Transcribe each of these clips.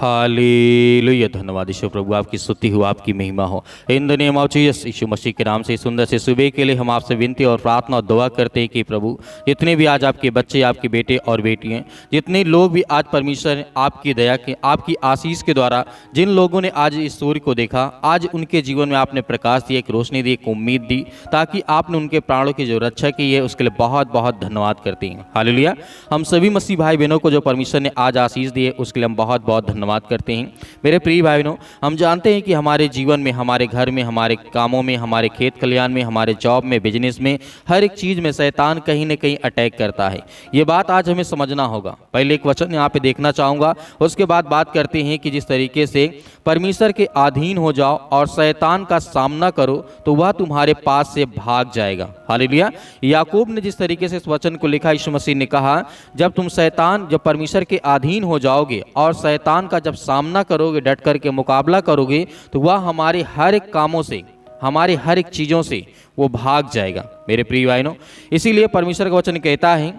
Hallelujah. धन्यवाद ईश्वर प्रभु, आपकी स्तुति हो, आपकी महिमा हो। In the name of Jesus, Yeshu Masih के नाम से सुंदर से सुबह के लिए हम आपसे विनती और प्रार्थना और दुआ करते हैं कि प्रभु जितने भी आज आपके बच्चे, आपके बेटे और बेटियां, जितने लोग भी आज परमेश्वर आपकी दया के, आपकी आशीष के द्वारा जिन लोगों ने आज इस सूर्य को देखा, आज उनके जीवन में आपने प्रकाश दिया, एक रोशनी दी, एक उम्मीद दी, ताकि आपने उनके प्राणों की जो रक्षा की है उसके लिए बहुत बहुत धन्यवाद करते हैं। हालेलुया। हम सभी मसीह भाई बहनों को जो परमेश्वर ने आज आशीष दी है उसके लिए हम बहुत बहुत धन्यवाद करते हैं। मेरे प्रिय भाई बहनों, हम जानते हैं कि हमारे जीवन में, हमारे घर में, हमारे कामों में, हमारे खेत खलियान में, हमारे जॉब में, बिजनेस में, हर एक चीज में शैतान कहीं न कहीं अटैक करता है। ये बात आज हमें समझना होगा। पहले एक वचन यहाँ पे देखना चाहूंगा, उसके बाद बात करते हैं कि जिस तरीके से परमेश्वर के अधीन हो जाओ और शैतान का सामना करो तो वह तुम्हारे पास से भाग जाएगा। हालेलुया। याकूब ने जिस तरीके से इस वचन को लिखा, यीशु मसीह ने कहा जब परमेश्वर के अधीन हो जाओगे और शैतान का जब सामना करोगे, डट करके मुकाबला करोगे, तो वह हमारे हर एक कामों से, हमारे हर एक चीज़ों से वो भाग जाएगा। मेरे प्रिय भाइयों, इसीलिए परमेश्वर का वचन कहता है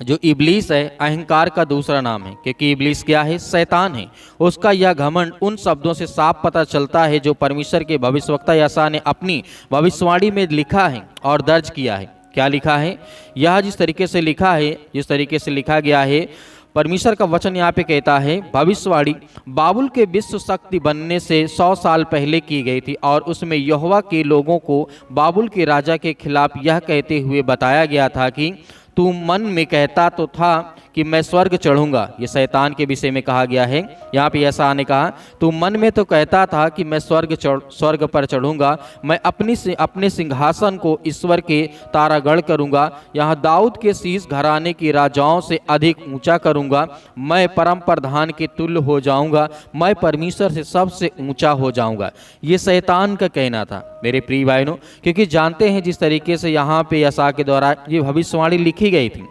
जो इब्लीस है अहंकार का दूसरा नाम है, क्योंकि इब्लीस क्या है? शैतान है। उसका यह घमंड उन शब्दों से साफ पता चलता है जो परमेश्वर के भविष्यवक्ता यशायाह ने अपनी भविष्यवाणी में लिखा है और दर्ज किया है। क्या लिखा है? यह जिस तरीके से लिखा है, जिस तरीके से लिखा गया है, परमेश्वर का वचन यहाँ पे कहता है, भविष्यवाणी बाबुल के विश्व शक्ति बनने से 100 साल पहले की गई थी और उसमें यहोवा के लोगों को बाबुल के राजा के खिलाफ यह कहते हुए बताया गया था कि तू मन में कहता तो था कि मैं स्वर्ग चढ़ूंगा। ये शैतान के विषय में कहा गया है। यहाँ पे यशायाह ने कहा, तू मन में तो कहता था कि मैं स्वर्ग पर चढ़ूंगा, मैं अपने सिंहासन को ईश्वर के तारागढ़ करूंगा, यहाँ दाऊद के शीश घराने की राजाओं से अधिक ऊंचा करूंगा, मैं परम प्रधान के तुल्य हो जाऊंगा, मैं परमेश्वर से सबसे ऊंचा हो जाऊंगा। ये शैतान का कहना था मेरे प्रिय भाइयों, क्योंकि जानते हैं जिस तरीके से यहाँ पे यशायाह के द्वारा ये भविष्यवाणी लिखी गई थी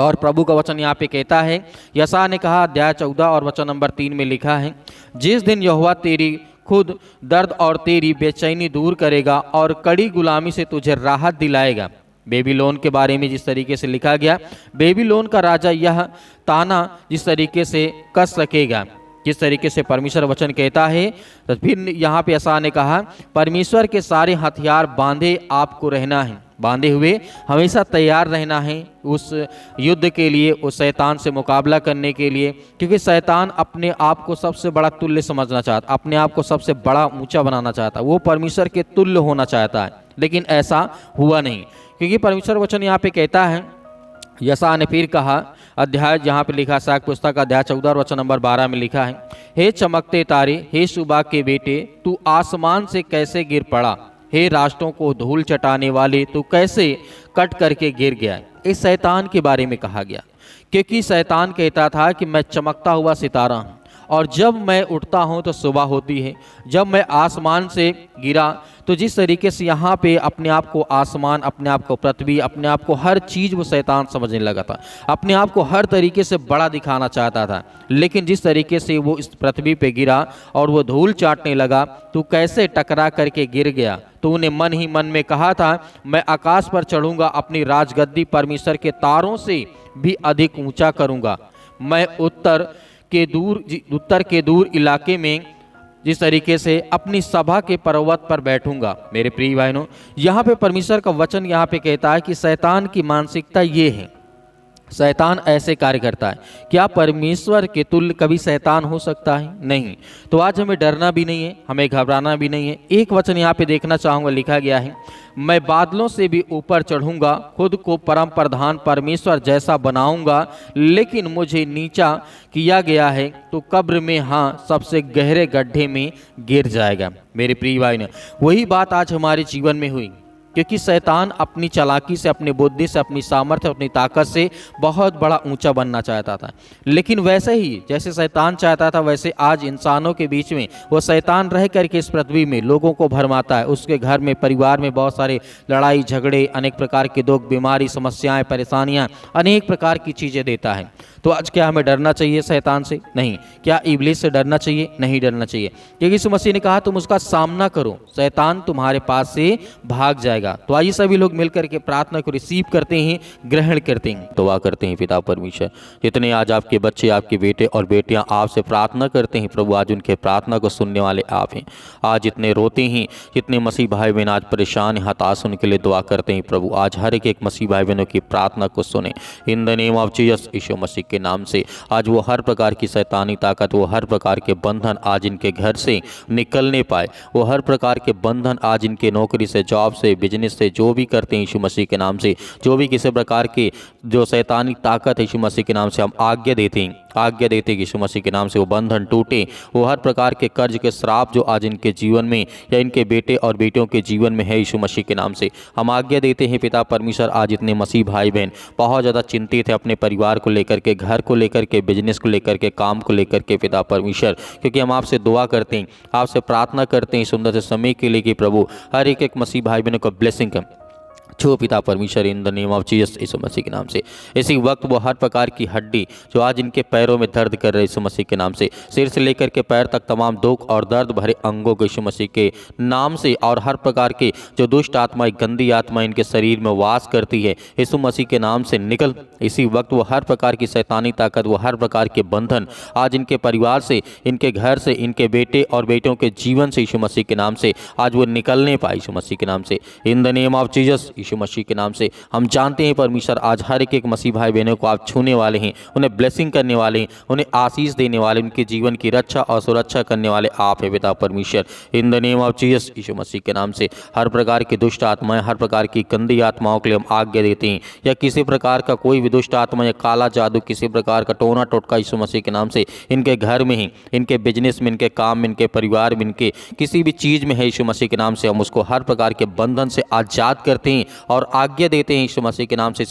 और प्रभु का वचन यहाँ पे कहता है, यशायाह ने कहा अध्याय 14 और वचन नंबर 3 में लिखा है, जिस दिन यहोवा तेरी खुद दर्द और तेरी बेचैनी दूर करेगा और कड़ी गुलामी से तुझे राहत दिलाएगा। बेबीलोन के बारे में जिस तरीके से लिखा गया, बेबीलोन का राजा यह ताना जिस तरीके से कस सकेगा, जिस तरीके से परमेश्वर वचन कहता है। तो फिर यहाँ पे यशायाह ने कहा, परमेश्वर के सारे हथियार बांधे आपको रहना है, बांधे हुए हमेशा तैयार रहना है उस युद्ध के लिए, उस शैतान से मुकाबला करने के लिए, क्योंकि शैतान अपने आप को सबसे बड़ा तुल्य समझना चाहता, अपने आप को सबसे बड़ा ऊंचा बनाना चाहता, वो परमेश्वर के तुल्य होना चाहता है, लेकिन ऐसा हुआ नहीं। क्योंकि परमेश्वर वचन यहाँ पे कहता है, यशायाह ने फिर कहा, अध्याय जहाँ पे लिखा साख पुस्तक अध्याय 14 वचन नंबर 12 में लिखा है, हे चमकते तारे, हे सुबह के बेटे, तू आसमान से कैसे गिर पड़ा, हे राष्ट्रों को धूल चटाने वाले, तू कैसे कट करके गिर गया। इस शैतान के बारे में कहा गया, क्योंकि शैतान कहता था कि मैं चमकता हुआ सितारा हूँ और जब मैं उठता हूँ तो सुबह होती है। जब मैं आसमान से गिरा तो जिस तरीके से यहाँ पे अपने आप को आसमान, अपने आप को पृथ्वी, अपने आप को हर चीज़ वो शैतान समझने लगा था, अपने आप को हर तरीके से बड़ा दिखाना चाहता था। लेकिन जिस तरीके से वो इस पृथ्वी पे गिरा और वो धूल चाटने लगा, तू कैसे टकरा करके गिर गया। तूने मन ही मन में कहा था, मैं आकाश पर चढ़ूंगा, अपनी राजगद्दी परमेश्वर के तारों से भी अधिक ऊंचा करूंगा, मैं उत्तर के दूर इलाके में जिस तरीके से अपनी सभा के पर्वत पर बैठूंगा। मेरे प्रिय भाइयों, यहाँ पे परमेश्वर का वचन यहाँ पे कहता है कि शैतान की मानसिकता ये है, शैतान ऐसे कार्य करता है। क्या परमेश्वर के तुल्य कभी शैतान हो सकता है? नहीं। तो आज हमें डरना भी नहीं है, हमें घबराना भी नहीं है। एक वचन यहाँ पे देखना चाहूँगा, लिखा गया है, मैं बादलों से भी ऊपर चढ़ूंगा, खुद को परम प्रधान परमेश्वर जैसा बनाऊंगा, लेकिन मुझे नीचा किया गया है तो कब्र में, हाँ, सबसे गहरे गड्ढे में गिर जाएगा। मेरे प्रिय भाई ने वही बात आज हमारे जीवन में हुई, क्योंकि शैतान अपनी चालाकी से, अपनी बुद्धि से, अपनी सामर्थ्य, अपनी ताकत से बहुत बड़ा ऊंचा बनना चाहता था। लेकिन वैसे ही जैसे शैतान चाहता था, वैसे आज इंसानों के बीच में वो शैतान रह करके इस पृथ्वी में लोगों को भरमाता है। उसके घर में, परिवार में बहुत सारे लड़ाई झगड़े, अनेक प्रकार के दुख, बीमारी, समस्याएं, परेशानियां, अनेक प्रकार की चीज़ें देता है, तो आज क्या हमें डरना चाहिए शैतान से? नहीं। क्या इब्लीस से डरना चाहिए? नहीं डरना चाहिए, क्योंकि यीशु मसीह ने कहा तुम उसका सामना करो, शैतान तुम्हारे पास से भाग जाएगा। तो आइए सभी लोग मिलकर के प्रार्थना को रिसीव करते हैं, ग्रहण करते हैं, दुआ करते हैं। पिता परमेश्वर, जितने आज आपके बच्चे, आपके बेटे और बेटियां आपसे प्रार्थना करते हैं प्रभु, आज उनके प्रार्थना को सुनने वाले आप हैं। आज जितने रोते हैं, जितने मसीह भाई बहन आज परेशान हैं, हताश, उनके लिए दुआ करते हैं प्रभु, आज हर एक मसीह भाई बहनों की प्रार्थना को सुने in the name of Jesus, Yeshu Masih के नाम से। आज वो हर प्रकार की शैतानी ताकत, वो हर प्रकार के बंधन आज इनके घर से निकलने पाए, वो हर प्रकार के बंधन आज इनके नौकरी से, जॉब से, बिजनेस से, जो भी करते हैं यीशु मसीह के नाम से, जो भी किसी प्रकार की जो शैतानी ताकत है यीशु मसीह के नाम से हम आज्ञा देते हैं कि यीशु मसीह के नाम से वो बंधन टूटे। वो हर प्रकार के कर्ज के श्राप जो आज इनके जीवन में या इनके बेटे और बेटियों के जीवन में है, यीशु मसीह के नाम से हम आज्ञा देते हैं पिता परमेश्वर। आज इतने मसीह भाई बहन बहुत ज़्यादा चिंतित है अपने परिवार को लेकर के, घर को लेकर के, बिजनेस को लेकर के, काम को लेकर के पिता परमेश्वर, क्योंकि हम आपसे दुआ करते हैं, आपसे प्रार्थना करते हैं सुंदर से समय के लिए कि प्रभु हर एक मसीह भाई बहनों को ब्लेसिंग छो पिता परमेश्वर in the name of Jesus, Yeshu Masih के नाम से। इसी वक्त वो हर प्रकार की हड्डी जो आज इनके पैरों में दर्द कर रहे यीशु मसीह के नाम से, सिर से लेकर के पैर तक तमाम दुख और दर्द भरे अंगों को यीशु मसीह के नाम से, और हर प्रकार के जो दुष्ट आत्मा, गंदी आत्मा इनके शरीर में वास करती है, यीशु मसीह के नाम से निकल। इसी वक्त वो हर प्रकार की शैतानी ताकत, वो हर प्रकार के बंधन आज इनके परिवार से, इनके घर से, इनके बेटे और बेटियों के जीवन से यीशु मसीह के नाम से आज वो निकलने पाए यीशु मसीह के नाम से in the name of Jesus, Yeshu Masih के नाम से। हम जानते हैं परमेश्वर आज हर एक मसीह भाई बहनों को आप छूने वाले हैं, उन्हें ब्लेसिंग करने वाले हैं, उन्हें आशीष देने वाले, उनके जीवन की रक्षा और सुरक्षा करने वाले आप हैं पिता परमेश्वर in the name of Jesus, Yeshu Masih के नाम से। हर प्रकार की दुष्ट आत्माएं, हर प्रकार की गंदी आत्माओं के लिए हम आज्ञा देते हैं, या किसी प्रकार का कोई भी दुष्ट आत्मा या काला जादू, किसी प्रकार का टोना टोटका यीशु मसीह के नाम से इनके घर में ही, इनके बिजनेस में, इनके काम में, इनके परिवार में, इनके किसी भी चीज़ में है यीशु मसीह के नाम से, हम उसको हर प्रकार के बंधन से आज़ाद करते हैं और आज्ञा देते हैं यीशु मसीह के नाम से।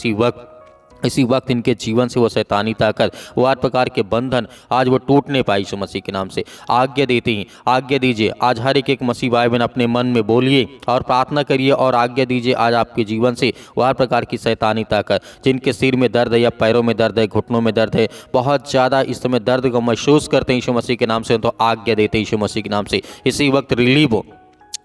इसी वक्त इनके जीवन से वो शैतानी ताकत, वो हर प्रकार के बंधन आज वो टूटने पाए यीशु मसीह के नाम से आज्ञा देते हैं। आज्ञा दीजिए आज हर एक मसीह भाई बहन अपने मन में बोलिए और प्रार्थना करिए और आज्ञा दीजिए आज आपके जीवन से वो हर प्रकार की शैतानी ताकत, जिनके सिर में दर्द है या पैरों में दर्द है, घुटनों में दर्द है, बहुत ज़्यादा इस समय दर्द को महसूस करते हैं यीशु मसीह के नाम से, तो आज्ञा देते हैं यीशु मसीह के नाम से इसी वक्त रिलीव हो।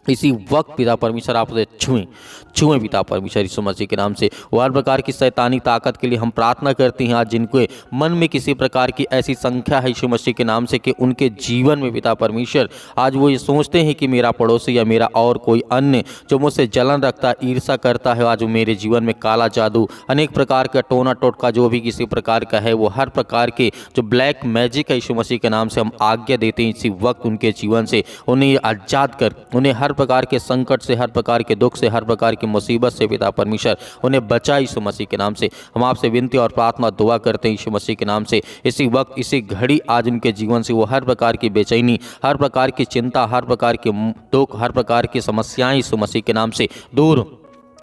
इसी वक्त पिता परमेश्वर आप उसे छुएं पिता परमेश्वर यीशु मसीह के नाम से। वो हर प्रकार की शैतानी ताकत के लिए हम प्रार्थना करते हैं आज जिनके मन में किसी प्रकार की ऐसी संख्या है यीशु मसीह के नाम से कि उनके जीवन में पिता परमेश्वर आज वो ये सोचते हैं कि मेरा पड़ोसी या मेरा और कोई अन्य जो मुझसे जलन रखता है, ईर्षा करता है, आज वो मेरे जीवन में काला जादू, अनेक प्रकार का टोना टोटका जो भी किसी प्रकार का है, वो हर प्रकार के जो ब्लैक मैजिक है यीशु मसीह के नाम से हम आज्ञा देते हैं इसी वक्त उनके जीवन से उन्हें आज़ाद कर, उन्हें हर प्रकार के संकट से, हर प्रकार के दुख से, हर प्रकार की मुसीबत से पिता परमेश्वर उन्हें बचा यीशु मसीह के नाम से। हम आपसे विनती और प्रार्थना दुआ करते हैं यीशु मसीह के नाम से इसी वक्त, इसी घड़ी आज उनके जीवन से वो हर प्रकार की बेचैनी, हर प्रकार की चिंता, हर प्रकार के दुख, हर प्रकार की समस्याएं यीशु मसीह के नाम से दूर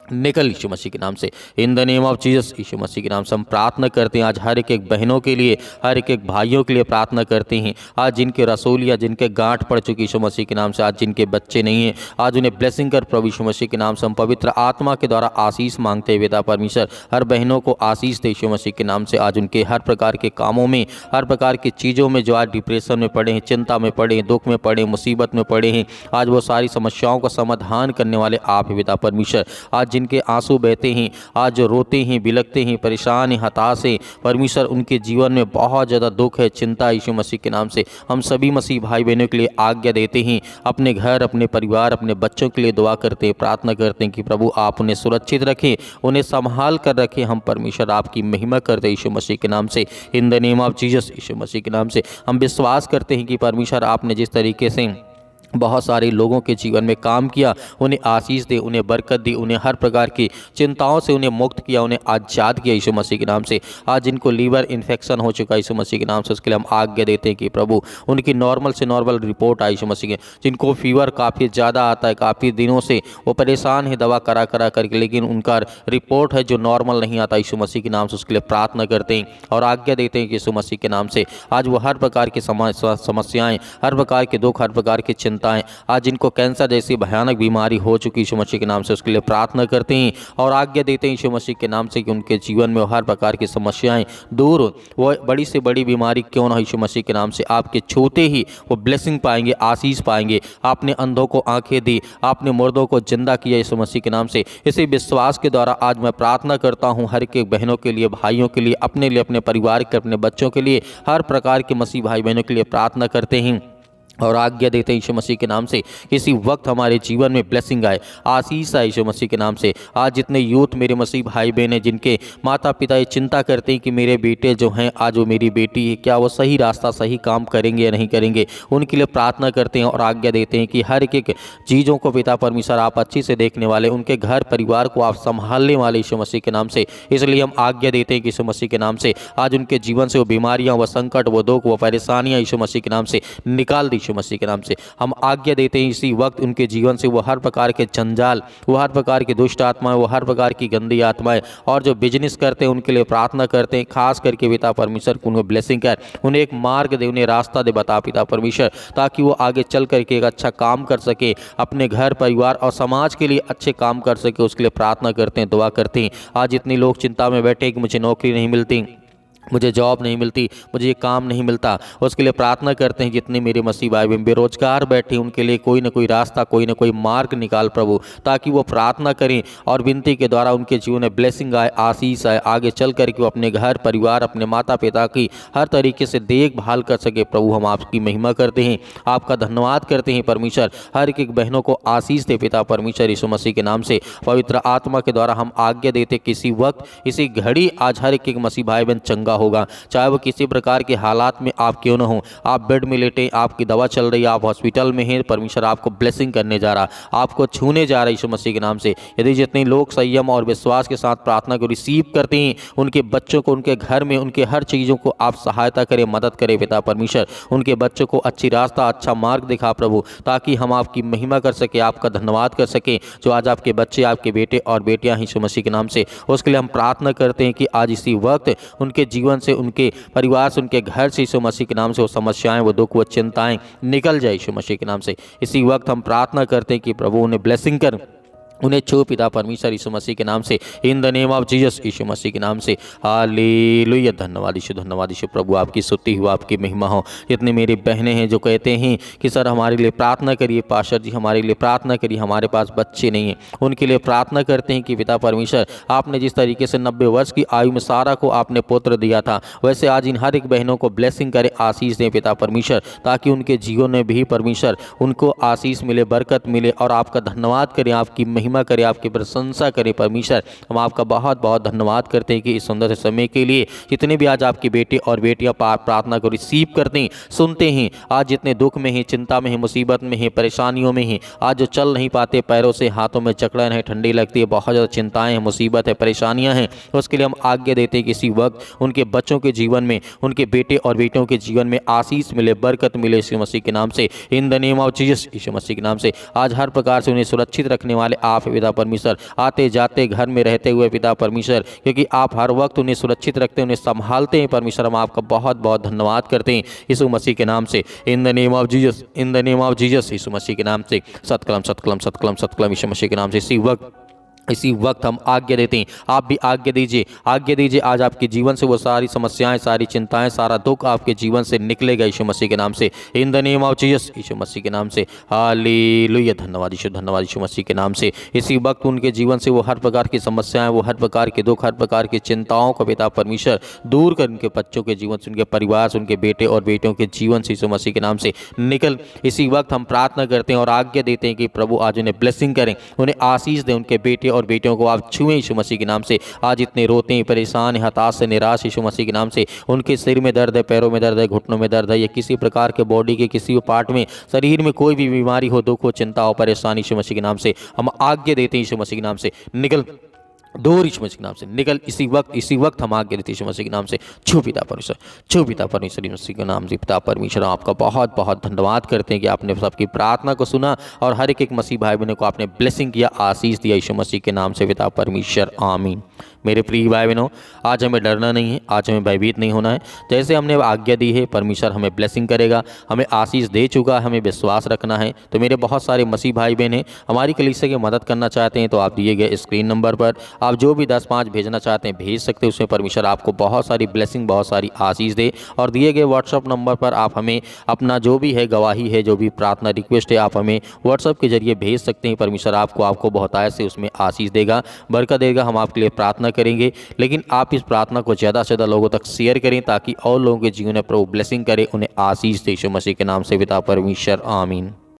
निकल यीशु मसीह के नाम से in the name of Jesus, Yeshu Masih के नाम से हम प्रार्थना करते हैं आज हर एक बहनों के लिए, हर एक भाइयों के लिए प्रार्थना करते हैं आज जिनके रसूल या जिनके गांठ पड़ चुकी यीशु मसीह के नाम से, आज जिनके बच्चे नहीं हैं, आज उन्हें ब्लेसिंग कर प्रभु यीशु मसीह के नाम से। हम पवित्र आत्मा के द्वारा आशीष मांगते हैं पिता परमेश्वर, हर बहनों को आशीष दे यीशु मसीह के नाम से। आज उनके हर प्रकार के कामों में, हर प्रकार की चीज़ों में जो आज डिप्रेशन में पड़े हैं, चिंता में पड़े हैं, दुख में पड़े हैं, मुसीबत में पड़े हैं, आज वो सारी समस्याओं का समाधान करने वाले आप हैं पिता परमेश्वर। आज जिनके आंसू बहते हैं, आज जो रोते हैं, बिलखते हैं, परेशान हैं, हताश हैं परमेश्वर, उनके जीवन में बहुत ज़्यादा दुख है, चिंता यीशु मसीह के नाम से हम सभी मसीह भाई बहनों के लिए आज्ञा देते हैं, अपने घर, अपने परिवार, अपने बच्चों के लिए दुआ करते हैं, प्रार्थना करते हैं कि प्रभु आप उन्हें सुरक्षित रखें, उन्हें संभाल कर रखें। हम परमेश्वर आपकी महिमा करते हैं यीशु मसीह के नाम से in the name of Jesus, Yeshu Masih के नाम से। हम विश्वास करते हैं कि परमेश्वर आपने जिस तरीके से बहुत सारे लोगों के जीवन में काम किया, उन्हें आशीष दे, उन्हें बरकत दी, उन्हें हर प्रकार की चिंताओं से उन्हें मुक्त किया, उन्हें आज़ाद किया यीशु मसीह के नाम से। आज जिनको लीवर इन्फेक्शन हो चुका है यीशु मसीह के नाम से, उसके लिए हम आज्ञा देते हैं कि प्रभु उनकी नॉर्मल से नॉर्मल रिपोर्ट आई यीशु मसीह के। जिनको फीवर काफ़ी ज़्यादा आता है, काफ़ी दिनों से वो परेशान है दवा करा करके, लेकिन उनका रिपोर्ट है जो नॉर्मल नहीं आता यीशु मसीह के नाम से, उसके लिए प्रार्थना करते हैं और आज्ञा देते हैं कि यीशु मसीह के नाम से आज वो हर प्रकार की समस्याएँ, हर प्रकार के दुख, हर प्रकार की चिंता चिंताएं, आज जिनको कैंसर जैसी भयानक बीमारी हो चुकी यीशु मसीह के नाम से उसके लिए प्रार्थना करते हैं और आज्ञा देते हैं यीशु मसीह के नाम से कि उनके जीवन में हर प्रकार की समस्याएं दूर हो। वो बड़ी से बड़ी बीमारी क्यों ना यीशु मसीह के नाम से आपके छूते ही वो ब्लेसिंग पाएंगे, आशीष पाएंगे। आपने अंधों को आंखें दी, आपने मुर्दों को जिंदा किया यीशु मसीह के नाम से। इसी विश्वास के द्वारा आज मैं प्रार्थना करता हूँ हर एक बहनों के लिए, भाइयों के लिए, अपने लिए, अपने परिवार के, अपने बच्चों के लिए, हर प्रकार के मसीह भाई बहनों के लिए प्रार्थना करते हैं और आज्ञा देते हैं यीशु मसीह के नाम से किसी वक्त हमारे जीवन में ब्लेसिंग आए, आशीष आए यीशु मसीह के नाम से। आज जितने यूथ मेरे मसीह भाई बहन हैं जिनके माता पिता ये चिंता करते हैं कि मेरे बेटे जो हैं, आज वो मेरी बेटी है, क्या वो सही रास्ता सही काम करेंगे या नहीं करेंगे, उनके लिए प्रार्थना करते हैं और आज्ञा देते हैं कि हर एक चीज़ों को पिता परमेश्वर आप अच्छी से देखने वाले, उनके घर परिवार को आप संभालने वाले यीशु मसीह के नाम से। इसलिए हम आज्ञा देते हैं कि यीशु मसीह के नाम से आज उनके जीवन से वो बीमारियाँ, वो संकट, वो दुख, वो परेशानियाँ यीशु मसीह के नाम से निकाल दी यीशु मसीह के नाम से। हम आज्ञा देते हैं इसी वक्त उनके जीवन से वो हर प्रकार के जंजाल, वो हर प्रकार की दुष्ट आत्माएं, वो हर प्रकार की गंदी आत्माएं और जो बिजनेस करते हैं उनके लिए प्रार्थना करते हैं। खास करके पिता परमेश्वर उन्हें ब्लेसिंग कर, उन्हें एक मार्ग दे, उन्हें रास्ता दे बता पिता परमेश्वर, ताकि वो आगे चल करके एक अच्छा काम कर सके, अपने घर परिवार और समाज के लिए अच्छे काम कर सके। उसके लिए प्रार्थना करते हैं, दुआ करते हैं। आज इतने लोग चिंता में बैठे कि मुझे नौकरी नहीं मिलती, मुझे जॉब नहीं मिलती, मुझे ये काम नहीं मिलता, उसके लिए प्रार्थना करते हैं। जितने मेरे मसीह भाई बहन बेरोजगार बैठे उनके लिए कोई ना कोई रास्ता, कोई ना कोई मार्ग निकाल प्रभु, ताकि वो प्रार्थना करें और विनती के द्वारा उनके जीवन में ब्लेसिंग आए, आशीष आए, आगे चल करके वो अपने घर परिवार, अपने माता पिता की हर तरीके से देखभाल कर सके। प्रभु हम आपकी महिमा करते हैं, आपका धन्यवाद करते हैं परमेश्वर। हर एक बहनों को आशीष दे पिता परमेश्वर यीशु मसीह के नाम से। पवित्र आत्मा के द्वारा हम आज्ञा देते किसी वक्त, इसी घड़ी आज हर एक मसीह भाई बहन चंगा होगा, चाहे वो किसी प्रकार के हालात में आप क्यों न हो। आप बेड में लेटे, आपकी दवा चल रही है, आप हॉस्पिटल में हैं, परमेश्वर आपको ब्लेसिंग करने जा रहा, आपको छूने जा रहा है यीशु मसीह के नाम से। यदि जितने लोग संयम और विश्वास के साथ प्रार्थना को रिसीव करते हैं, उनके बच्चों को, उनके घर में, उनके हर चीज़ों को आप सहायता करें, मदद करें पिता परमेश्वर। उनके बच्चों को अच्छी रास्ता, अच्छा मार्ग दिखा प्रभु, ताकि हम आपकी महिमा कर सके, आपका धन्यवाद कर सकें। जो आज आपके बच्चे, आपके बेटे और बेटियां यीशु मसीह के नाम से, उसके लिए हम प्रार्थना करते हैं कि आज इसी वक्त उनके जीवन से, उनके परिवार से, उनके घर से यीशु मसीह के नाम से वो समस्याएं, वो दुख, वो चिंताएं निकल जाए यीशु मसीह के नाम से। इसी वक्त हम प्रार्थना करते हैं कि प्रभु उन्हें ब्लेसिंग कर, उन्हें छू पिता परमेश्वर यीशु मसीह के नाम से, in the name of Jesus Yeshu Masih के नाम से। हालेलुया। धन्यवाद यीशु, धन्यवाद यीशु। प्रभु आपकी स्तुति हो, आपकी महिमा हो। जितने मेरी बहनें हैं जो कहते हैं कि सर हमारे लिए प्रार्थना करिए, पास्टर जी हमारे लिए प्रार्थना करिए, हमारे पास बच्चे नहीं हैं, उनके लिए प्रार्थना करते हैं कि पिता परमेश्वर आपने जिस तरीके से 90 वर्ष की आयु में सारा को आपने पुत्र दिया था, वैसे आज इन हर एक बहनों को ब्लेसिंग करें, आशीष दें पिता परमेश्वर, ताकि उनके जीवन में भी परमेश्वर उनको आशीष मिले, बरकत मिले और आपका धन्यवाद करें, आपकी महिमा करें, आपकी प्रशंसा करें परमेश्वर। हम आपका बहुत बहुत धन्यवाद करते हैं कि इस सुंदर से समय के लिए। जितने भी आज आपके बेटे और बेटियां प्रार्थना को रिसीव करते हैं, सुनते हैं, आज जितने दुख में हैं, चिंता में हैं, मुसीबत में हैं, परेशानियों में हैं, आज जो चल नहीं पाते, पैरों से हाथों में जकड़न है, ठंडी लगती है, बहुत ज़्यादा चिंताएं हैं, मुसीबत है, परेशानियां हैं, उसके लिए हम आज्ञा देते हैं कि इसी वक्त उनके बच्चों के जीवन में, उनके बेटे और बेटियों के जीवन में आशीष मिले, बरकत मिले यीशु मसीह के नाम से, in the name of Jesus Yeshu Masih के नाम से। आज हर प्रकार से उन्हें सुरक्षित रखने वाले आप पिता परमेश्वर, आते जाते घर में रहते हुए पिता परमेश्वर, क्योंकि आप हर वक्त उन्हें सुरक्षित रखते हैं, उन्हें संभालते हैं परमेश्वर। हम आपका बहुत बहुत धन्यवाद करते हैं यीशु मसीह के नाम से, in the name of Jesus, in the name of Jesus Yeshu Masih के नाम से। सतकलम सतकलम सतकलम सतकलम यीशु मसीह के नाम से। इसी वक्त हम आज्ञा देते हैं, आप भी आज्ञा दीजिए, आज्ञा दीजिए। आज आपके जीवन से वो सारी समस्याएं, सारी चिंताएं, सारा दुख आपके जीवन से निकलेगा यीशु मसीह के नाम से, in the name of Jesus Yeshu Masih के नाम से। हालेलुया। धन्यवाद यीशु, धन्यवाद यीशु मसीह के नाम से। इसी वक्त उनके जीवन से वो हर प्रकार की समस्याएं, वो हर प्रकार के दुख, हर प्रकार की चिंताओं को पिता परमेश्वर दूर कर उनके बच्चों के जीवन से, उनके परिवार से, उनके बेटे और बेटियों के जीवन से यीशु मसीह के नाम से निकल। इसी वक्त हम प्रार्थना करते हैं और आज्ञा देते हैं कि प्रभु आज उन्हें ब्लेसिंग करें, उन्हें आशीष दें, उनके बेटे और बेटियों को आप छुएं यीशु मसीह के नाम से। आज इतने रोते हैं, परेशान, हताश से, निराश यीशु मसीह के नाम से, उनके सिर में दर्द है, पैरों में दर्द है, घुटनों में दर्द है, या किसी प्रकार के बॉडी के किसी पार्ट में, शरीर में कोई भी बीमारी हो, दुख हो, चिंता हो, परेशानी यीशु मसीह के नाम से हम आज्ञा देते हैं यीशु मसीह के नाम से निकल। दूर यीशु मसीह के नाम से निकल। इसी वक्त हम आगे देते यीशु मसीह के नाम से। छू पिता परमेश्वर, छू पिता परमेश्वर यीशु मसीह के नाम से। पिता परमेश्वर, आपका बहुत बहुत धन्यवाद करते हैं कि आपने सबकी प्रार्थना को सुना और हर एक मसीह भाई बहनों को आपने ब्लेसिंग किया, आशीष दिया यीशु मसीह के नाम से। पिता परमेश्वर, आमीन। मेरे प्रिय भाई बहनों, आज हमें डरना नहीं है, आज हमें भयभीत नहीं होना है। जैसे हमने आज्ञा दी है, परमेश्वर हमें ब्लेसिंग करेगा, हमें आशीष दे चुका है, हमें विश्वास रखना है। तो मेरे बहुत सारे मसीह भाई बहन हैं, हमारी कलीसिया की मदद करना चाहते हैं, तो आप दिए गए स्क्रीन नंबर पर आप जो भी 10-5 भेजना चाहते हैं भेज सकते हैं। उसमें परमेश्वर आपको बहुत सारी ब्लेसिंग, बहुत सारी आशीष दे। और दिए गए व्हाट्सअप नंबर पर आप हमें अपना जो भी है गवाही है, जो भी प्रार्थना रिक्वेस्ट है, आप हमें व्हाट्सअप के जरिए भेज सकते हैं। परमेश्वर आपको बहुत आय से उसमें आशीष देगा, बरकत देगा। हम आपके लिए प्रार्थना करेंगे, लेकिन आप इस प्रार्थना को ज़्यादा से ज़्यादा लोगों तक शेयर करें ताकि और लोगों के जीवन में प्रभु ब्लेसिंग करे, उन्हें आशीष दे। यीशु मसीह के नाम से पिता परमेश्वर, आमीन।